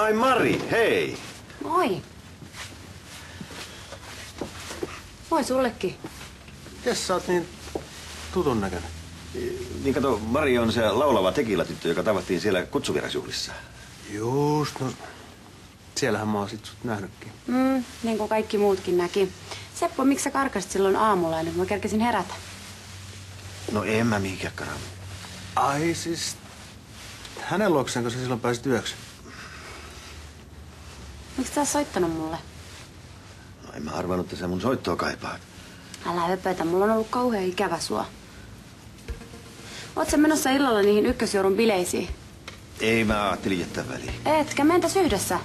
Ai Mari, hei! Moi. Moi sullekin. Jes, sä oot niin tutun näköinen. Niin kato, Mari on se laulava tekilatyttö, joka tavattiin siellä kutsuvierasjuhlissa. Just, no siellähän mä oon sit sut nähnytkin. Niin kuin kaikki muutkin näki. Seppo, miksi sä karkasit silloin aamulla ennen kuin mä kerkesin herätä? No en mä mihinkään karannut. Ai siis, hänen luokseen, kun sä silloin pääsit yöksi? Miksi sä oot soittanut mulle? No en mä arvannut, että sä mun soittoa kaipaat. Älä höpötä, mulla on ollut kauhean ikävä sua. Oot sä menossa illalla niihin ykkösjourun bileisiin? Ei, mä ajattelin jättää väliin. Etkä, mentäs yhdessä.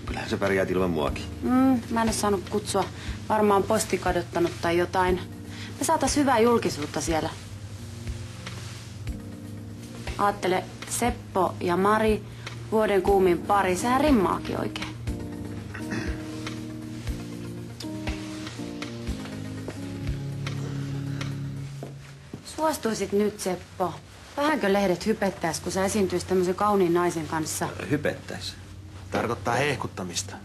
Kyllähän sä pärjäät ilman muakin. Mä en oo saanut kutsua. Varmaan posti kadottanut tai jotain. Me saatais hyvää julkisuutta siellä. Aattele, Seppo ja Mari, vuoden kuumin pari. Sehän rimmaakin oikein. Suostuisit nyt, Seppo. Vähänkö lehdet hypettäis, kun sä esiintyisit tämmöisen kauniin naisen kanssa? Hypettäis. Tarkoittaa hehkuttamista.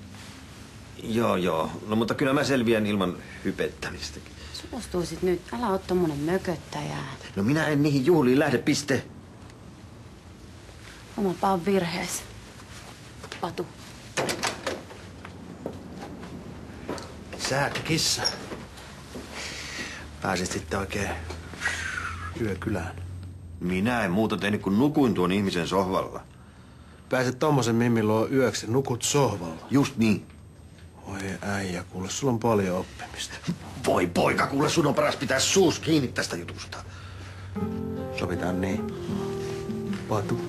Joo. No mutta kyllä mä selviän ilman hypettämistäkin. Suostuisit nyt. Älä oo tommonen mököttäjä. No minä en niihin juhliin lähde, piste. Omapa on virhees. Patu. Sä, kissa. Pääsit sitten oikein yökylään. Minä en muuta tehnyt kuin nukuin tuon ihmisen sohvalla. Pääset tommosen mimmin luo yöksi, nukut sohvalla. Just niin. Oi äijä, kuule, sulla on paljon oppimista. Voi poika, kuule sun on paras pitää suus kiinni tästä jutusta. Sovitaan niin. Patu.